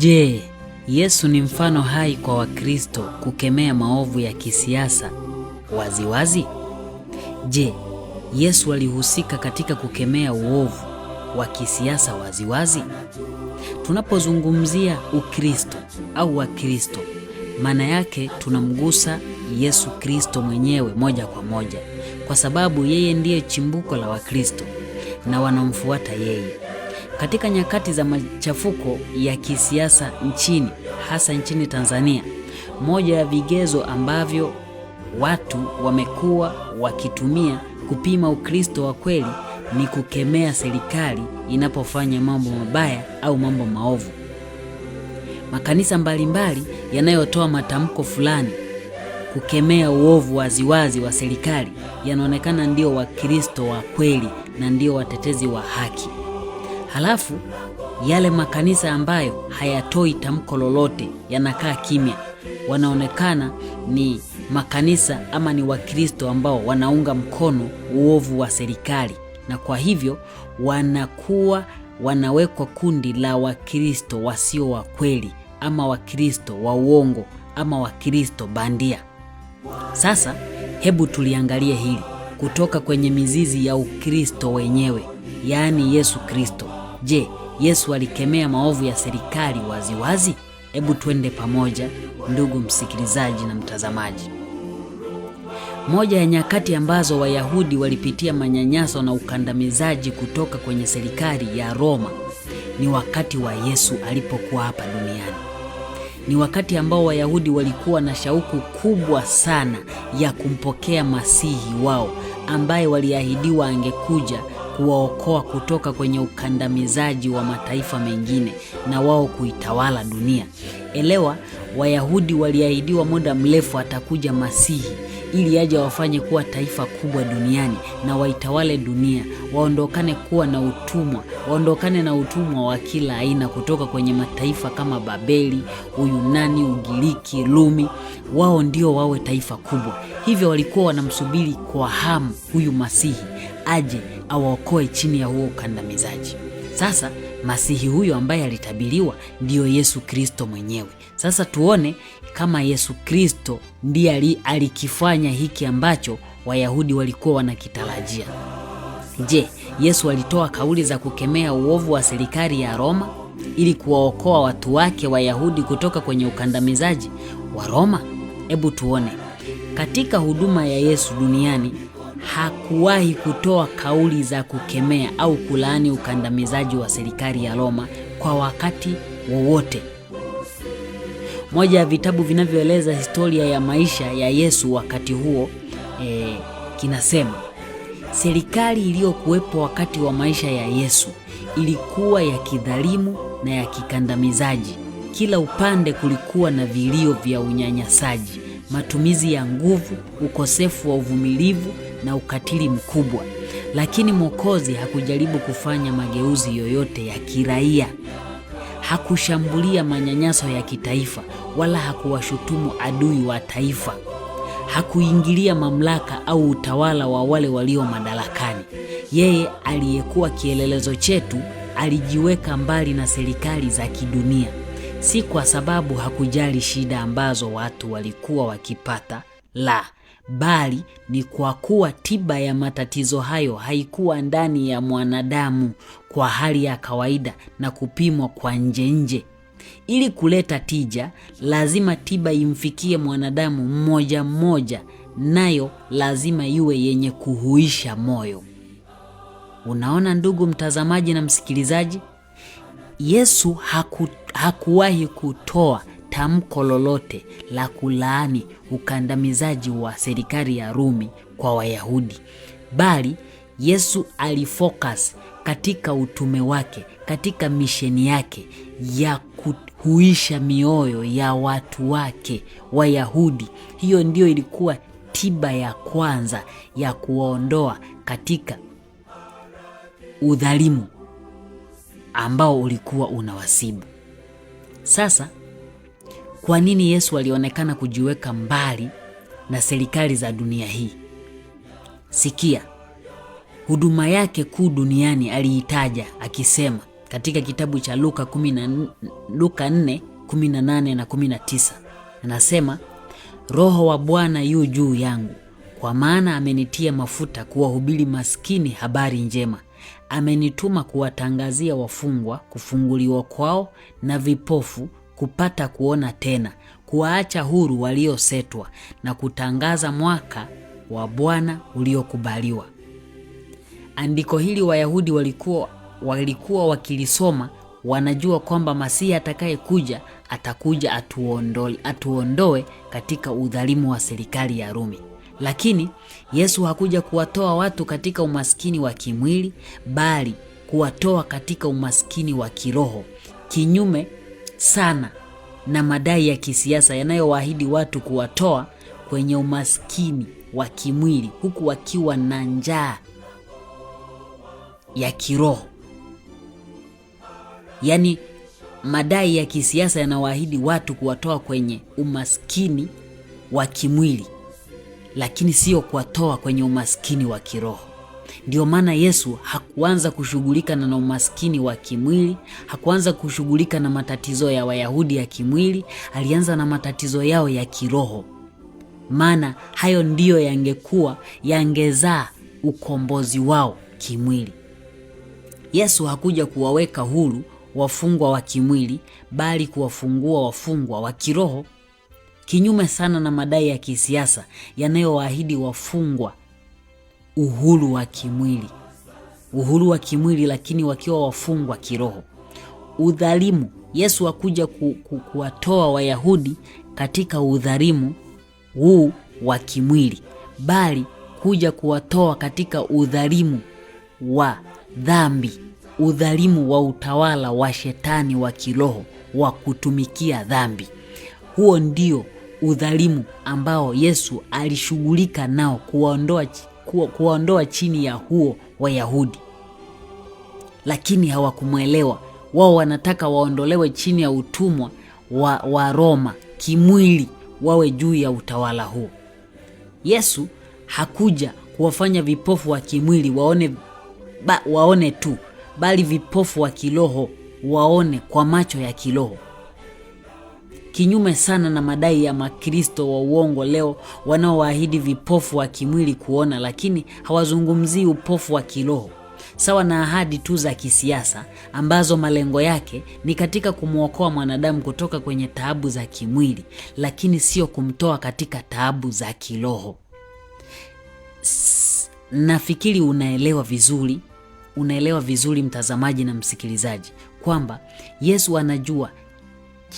Je, Yesu ni mfano hai kwa Wakristo kukemea maovu ya kisiasa waziwazi? Je, Yesu alihusika katika kukemea uovu wa kisiasa waziwazi? Tunapozungumzia Ukristo au Wakristo, maana yake tunamgusa Yesu Kristo mwenyewe moja kwa moja, kwa sababu yeye ndiye chimbuko la Wakristo na wanamfuata yeye. Katika nyakati za machafuko ya kisiasa nchini, hasa nchini Tanzania, moja ya vigezo ambavyo watu wamekuwa wakitumia kupima Ukristo wa kweli ni kukemea serikali inapofanya mambo mabaya au mambo maovu. Makanisa mbalimbali yanayotoa matamko fulani kukemea uovu waziwazi wa serikali yanaonekana ndio Wakristo wa kweli na ndio watetezi wa haki. Halafu yale makanisa ambayo hayatoi tamko lolote, yanakaa kimya, wanaonekana ni makanisa ama ni Wakristo ambao wanaunga mkono uovu wa serikali, na kwa hivyo wanawekwa kundi la Wakristo wasio wa kweli ama Wakristo wa uongo ama Wakristo bandia. Sasa hebu tuliangalie hili kutoka kwenye mizizi ya Ukristo wenyewe, yaani Yesu Kristo. Je, Yesu alikemea maovu ya serikali waziwazi? Hebu twende pamoja, ndugu msikilizaji na mtazamaji. Moja ya nyakati ambazo Wayahudi walipitia manyanyaso na ukandamizaji kutoka kwenye serikali ya Roma ni wakati wa Yesu alipokuwa hapa duniani. Ni wakati ambao Wayahudi walikuwa na shauku kubwa sana ya kumpokea Masihi wao ambaye waliahidiwa angekuja kuwaokoa kutoka kwenye ukandamizaji wa mataifa mengine na wao kuitawala dunia. Elewa, Wayahudi waliahidiwa muda mrefu atakuja Masihi ili aje wafanye kuwa taifa kubwa duniani na waitawale dunia, waondokane na utumwa wa kila aina kutoka kwenye mataifa kama Babeli, Uyunani, Ugiriki, Rumi. Wao ndio wawe taifa kubwa. Hivyo walikuwa wanamsubiri kwa hamu huyu Masihi aje awaokoe chini ya huo ukandamizaji. Sasa Masihi huyo ambaye alitabiriwa ndiyo Yesu Kristo mwenyewe. Sasa tuone kama Yesu Kristo ndiye alikifanya hiki ambacho Wayahudi walikuwa wanakitarajia. Je, Yesu alitoa kauli za kukemea uovu wa serikali ya Roma ili kuwaokoa watu wake Wayahudi kutoka kwenye ukandamizaji wa Roma? Hebu tuone. Katika huduma ya Yesu duniani hakuwahi kutoa kauli za kukemea au kulaani ukandamizaji wa serikali ya Roma kwa wakati wowote. Moja ya vitabu vinavyoeleza historia ya maisha ya Yesu wakati huo kinasema serikali iliyokuwepo wakati wa maisha ya Yesu ilikuwa ya kidhalimu na ya kikandamizaji. Kila upande kulikuwa na vilio vya unyanyasaji, matumizi ya nguvu, ukosefu wa uvumilivu na ukatili mkubwa. Lakini Mwokozi hakujaribu kufanya mageuzi yoyote ya kiraia. Hakushambulia manyanyaso ya kitaifa wala hakuwashutumu adui wa taifa. Hakuingilia mamlaka au utawala wa wale walio madarakani. Yeye aliyekuwa kielelezo chetu alijiweka mbali na serikali za kidunia, si kwa sababu hakujali shida ambazo watu walikuwa wakipata, la, bali ni kwa kuwa tiba ya matatizo hayo haikuwa ndani ya mwanadamu kwa hali ya kawaida na kupimwa kwa nje. Ili kuleta tija, lazima tiba imfikie mwanadamu mmoja mmoja, nayo lazima iwe yenye kuhuisha moyo. Unaona ndugu mtazamaji na msikilizaji, Yesu hakuwahi kutoa tamko lolote la kulaani ukandamizaji wa serikali ya Rumi kwa Wayahudi, bali Yesu alifocus katika utume wake, katika misheni yake ya kuhuisha mioyo ya watu wake Wayahudi. Hiyo ndio ilikuwa tiba ya kwanza ya kuwaondoa katika udhalimu ambao ulikuwa unawasibu. Sasa kwa nini Yesu alionekana kujiweka mbali na serikali za dunia hii? Sikia, huduma yake kuu duniani aliitaja akisema katika kitabu cha Luka 4:18 na 19. Anasema, Roho wa Bwana yu juu yangu, kwa maana amenitia mafuta kuwahubiri maskini habari njema. Amenituma kuwatangazia wafungwa kufunguliwa kwao, na vipofu kupata kuona tena, kuwaacha huru waliosetwa, na kutangaza mwaka wa Bwana uliokubaliwa. Andiko hili Wayahudi walikuwa wakilisoma, wanajua kwamba Masihi atakayekuja atakuja atuondoe katika udhalimu wa serikali ya Rumi. Lakini Yesu hakuja kuwatoa watu katika umaskini wa kimwili, bali kuwatoa katika umaskini wa kiroho, kinyume sana na madai ya kisiasa yanayowaahidi watu kuwatoa kwenye umaskini wa kimwili huku wakiwa na njaa ya kiroho. Yaani madai ya kisiasa yanawaahidi watu kuwatoa kwenye umaskini wa kimwili, lakini sio kuwatoa kwenye umaskini wa kiroho. Ndio maana Yesu hakuanza kushughulika na umaskini wa kimwili, hakuanza kushughulika na matatizo ya Wayahudi ya kimwili, alianza na matatizo yao ya kiroho. Maana hayo ndiyo yangezaa ukombozi wao kimwili. Yesu hakuja kuwaweka huru wafungwa wa kimwili, bali kuwafungua wafungwa wa kiroho, kinyume sana na madai ya kisiasa yanayowaahidi wafungwa uhuru wa kimwili, lakini wakiwa wafungwa kiroho. Udhalimu. Yesu hakuja kuwatoa Wayahudi katika udhalimu huu wa kimwili, bali kuja kuwatoa katika udhalimu wa dhambi, udhalimu wa utawala wa shetani wa kiroho wa kutumikia dhambi. Huo ndio udhalimu ambao Yesu alishughulika nao, kuwaondoa chini ya huo Wayahudi. Lakini hawakumwelewa. Wao wanataka waondolewe chini ya utumwa wa Roma kimwili, wawe juu ya utawala huo. Yesu hakuja kuwafanya vipofu wa kimwili waone tu, bali vipofu wa kiroho waone kwa macho ya kiroho. Kinyume sana na madai ya Makristo wa uongo leo wanaowaahidi vipofu wa kimwili kuona, lakini hawazungumzii upofu wa kiroho. Sawa na ahadi tu za kisiasa ambazo malengo yake ni katika kumwokoa mwanadamu kutoka kwenye taabu za kimwili, lakini sio kumtoa katika taabu za kiroho. Nafikiri unaelewa vizuri mtazamaji na msikilizaji, kwamba Yesu anajua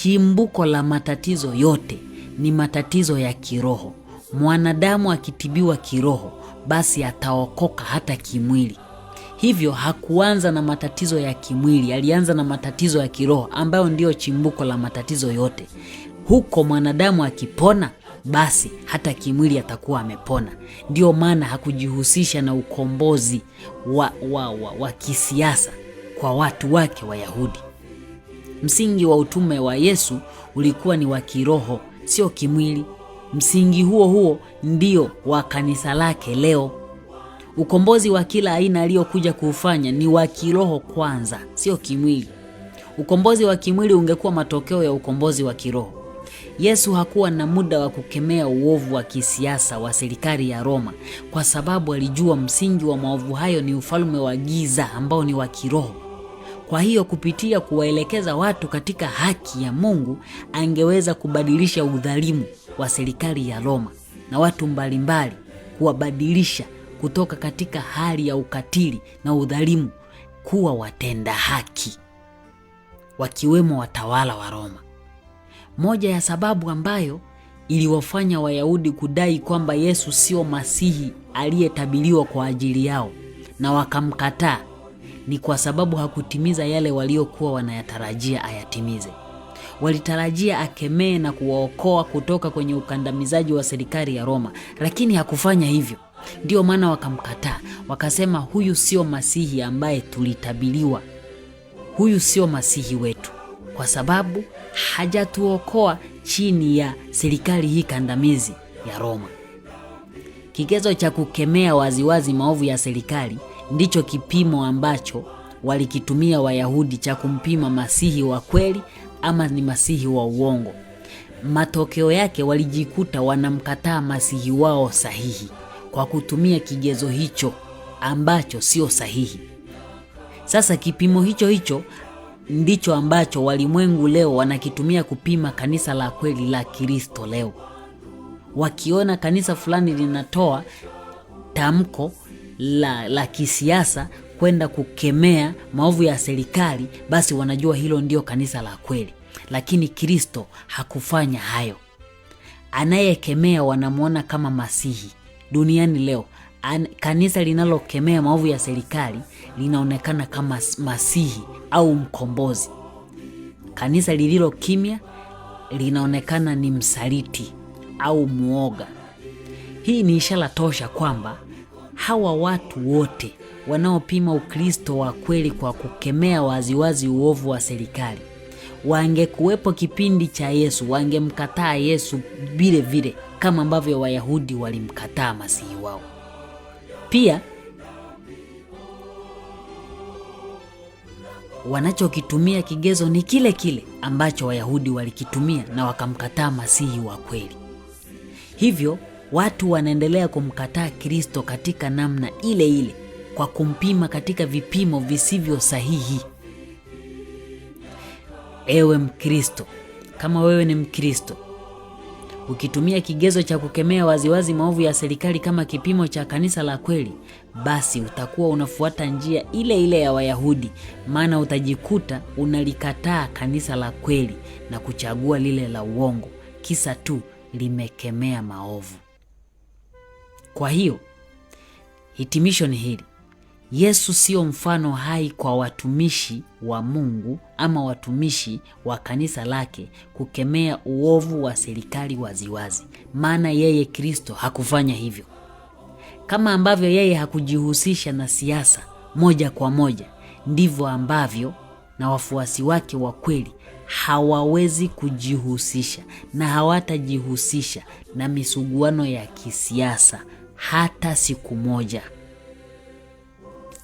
chimbuko la matatizo yote ni matatizo ya kiroho. Mwanadamu akitibiwa kiroho, basi ataokoka hata kimwili. Hivyo hakuanza na matatizo ya kimwili, alianza na matatizo ya kiroho ambayo ndio chimbuko la matatizo yote. Huko mwanadamu akipona, basi hata kimwili atakuwa amepona. Ndio maana hakujihusisha na ukombozi wa kisiasa kwa watu wake Wayahudi. Msingi wa utume wa Yesu ulikuwa ni wa kiroho, sio kimwili. Msingi huo ndio wa kanisa lake leo. Ukombozi wa kila aina aliyokuja kuufanya ni wa kiroho kwanza, sio kimwili. Ukombozi wa kimwili ungekuwa matokeo ya ukombozi wa kiroho. Yesu hakuwa na muda wa kukemea uovu wa kisiasa wa serikali ya Roma, kwa sababu alijua msingi wa maovu hayo ni ufalme wa giza ambao ni wa kiroho. Kwa hiyo kupitia kuwaelekeza watu katika haki ya Mungu, angeweza kubadilisha udhalimu wa serikali ya Roma na watu mbalimbali, kuwabadilisha kutoka katika hali ya ukatili na udhalimu kuwa watenda haki, wakiwemo watawala wa Roma. Moja ya sababu ambayo iliwafanya Wayahudi kudai kwamba Yesu sio Masihi aliyetabiriwa kwa ajili yao na wakamkataa ni kwa sababu hakutimiza yale waliokuwa wanayatarajia ayatimize. Walitarajia akemee na kuwaokoa kutoka kwenye ukandamizaji wa serikali ya Roma, lakini hakufanya hivyo. Ndio maana wakamkataa, wakasema huyu sio Masihi ambaye tulitabiriwa. Huyu sio Masihi wetu, kwa sababu hajatuokoa chini ya serikali hii kandamizi ya Roma. Kigezo cha kukemea waziwazi maovu ya serikali ndicho kipimo ambacho walikitumia Wayahudi cha kumpima masihi wa kweli ama ni masihi wa uongo. Matokeo yake walijikuta wanamkataa masihi wao sahihi kwa kutumia kigezo hicho ambacho sio sahihi. Sasa kipimo hicho ndicho ambacho walimwengu leo wanakitumia kupima kanisa la kweli la Kristo leo. Wakiona kanisa fulani linatoa tamko la kisiasa kwenda kukemea maovu ya serikali, basi wanajua hilo ndio kanisa la kweli. Lakini Kristo hakufanya hayo. Anayekemea wanamuona kama masihi. Duniani leo kanisa linalokemea maovu ya serikali linaonekana kama masihi au mkombozi. Kanisa lililo kimya linaonekana ni msaliti au muoga. Hii ni ishara tosha kwamba hawa watu wote wanaopima Ukristo wa kweli kwa kukemea waziwazi uovu wa serikali, wangekuwepo kipindi cha Yesu, wangemkataa Yesu vile vile kama ambavyo Wayahudi walimkataa masihi wao. Pia wanachokitumia kigezo ni kile kile ambacho Wayahudi walikitumia na wakamkataa masihi wa kweli. Hivyo watu wanaendelea kumkataa Kristo katika namna ile ile kwa kumpima katika vipimo visivyo sahihi. Ewe Mkristo, kama wewe ni Mkristo, ukitumia kigezo cha kukemea waziwazi maovu ya serikali kama kipimo cha kanisa la kweli, basi utakuwa unafuata njia ile ile ya Wayahudi, maana utajikuta unalikataa kanisa la kweli na kuchagua lile la uongo, kisa tu limekemea maovu. Kwa hiyo, hitimisho ni hili: Yesu sio mfano hai kwa watumishi wa Mungu ama watumishi wa kanisa lake kukemea uovu wa serikali waziwazi, maana yeye Kristo hakufanya hivyo. Kama ambavyo yeye hakujihusisha na siasa moja kwa moja, ndivyo ambavyo na wafuasi wake wa kweli hawawezi kujihusisha na hawatajihusisha na misuguano ya kisiasa hata siku moja.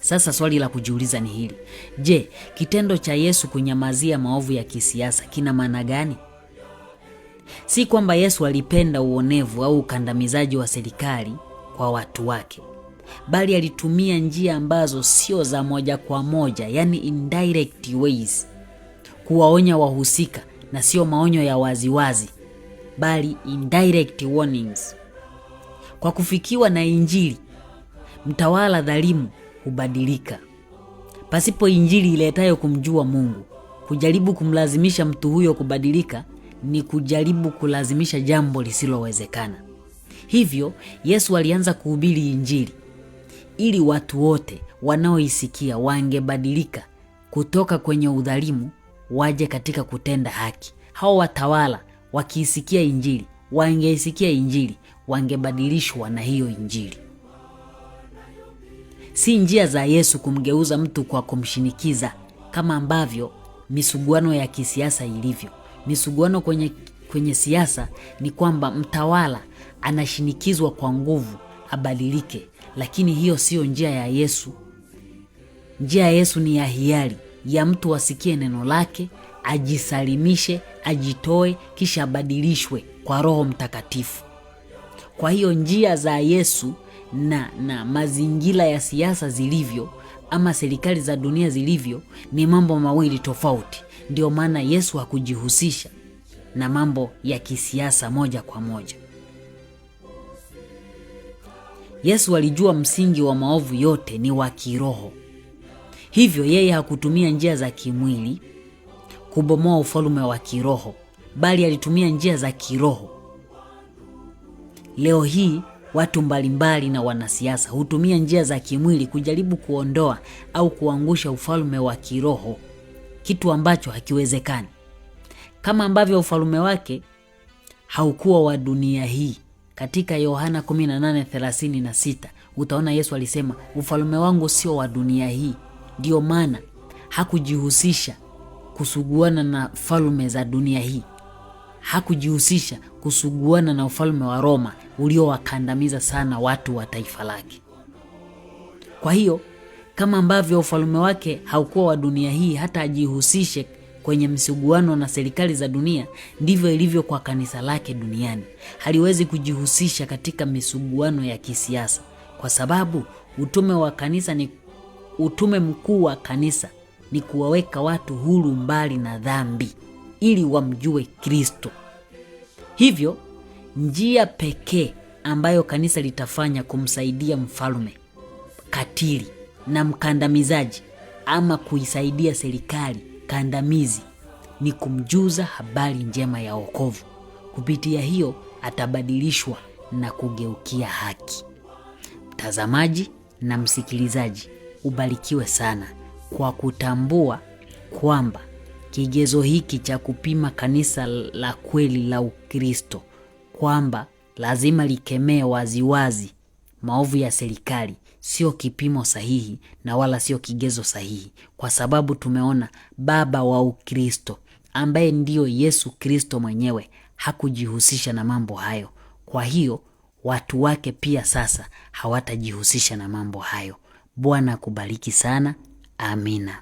Sasa swali la kujiuliza ni hili: je, kitendo cha Yesu kunyamazia maovu ya kisiasa kina maana gani? Si kwamba Yesu alipenda uonevu au ukandamizaji wa serikali kwa watu wake, bali alitumia njia ambazo sio za moja kwa moja, yani indirect ways, kuwaonya wahusika, na sio maonyo ya waziwazi, bali indirect warnings. Kwa kufikiwa na Injili, mtawala dhalimu hubadilika. Pasipo Injili iletayo kumjua Mungu, kujaribu kumlazimisha mtu huyo kubadilika ni kujaribu kulazimisha jambo lisilowezekana. Hivyo Yesu alianza kuhubiri Injili ili watu wote wanaoisikia wangebadilika kutoka kwenye udhalimu waje katika kutenda haki. Hao watawala wakiisikia Injili, wangeisikia Injili, wangebadilishwa na hiyo Injili. Si njia za Yesu kumgeuza mtu kwa kumshinikiza, kama ambavyo misuguano ya kisiasa ilivyo. Misuguano kwenye siasa ni kwamba mtawala anashinikizwa kwa nguvu abadilike, lakini hiyo sio njia ya Yesu. Njia ya Yesu ni ya hiari, ya mtu asikie neno lake, ajisalimishe, ajitoe, kisha abadilishwe kwa Roho Mtakatifu. Kwa hiyo njia za Yesu na mazingira ya siasa zilivyo ama serikali za dunia zilivyo ni mambo mawili tofauti. Ndio maana Yesu hakujihusisha na mambo ya kisiasa moja kwa moja. Yesu alijua msingi wa maovu yote ni wa kiroho. Hivyo yeye hakutumia njia za kimwili kubomoa ufalme wa kiroho, bali alitumia njia za kiroho. Leo hii watu mbalimbali na wanasiasa hutumia njia za kimwili kujaribu kuondoa au kuangusha ufalme wa kiroho, kitu ambacho hakiwezekani. Kama ambavyo ufalme wake haukuwa wa dunia hii. Katika Yohana 18:36 utaona Yesu alisema, ufalme wangu sio wa dunia hii. Ndio maana hakujihusisha kusuguana na falme za dunia hii. Hakujihusisha kusuguana na ufalme wa Roma uliowakandamiza sana watu wa taifa lake. Kwa hiyo Kama ambavyo ufalme wake haukuwa wa dunia hii hata ajihusishe kwenye msuguano na serikali za dunia, ndivyo ilivyo kwa kanisa lake duniani. Haliwezi kujihusisha katika misuguano ya kisiasa, kwa sababu utume mkuu wa kanisa ni kuwaweka watu huru mbali na dhambi ili wamjue Kristo. Hivyo njia pekee ambayo kanisa litafanya kumsaidia mfalme katili na mkandamizaji, ama kuisaidia serikali kandamizi, ni kumjuza habari njema ya wokovu. Kupitia hiyo atabadilishwa na kugeukia haki. Mtazamaji na msikilizaji, ubarikiwe sana kwa kutambua kwamba kigezo hiki cha kupima kanisa la kweli la Ukristo, kwamba lazima likemee waziwazi maovu ya serikali, sio kipimo sahihi na wala sio kigezo sahihi, kwa sababu tumeona baba wa Ukristo ambaye ndio Yesu Kristo mwenyewe hakujihusisha na mambo hayo. Kwa hiyo watu wake pia sasa hawatajihusisha na mambo hayo. Bwana akubariki sana. Amina.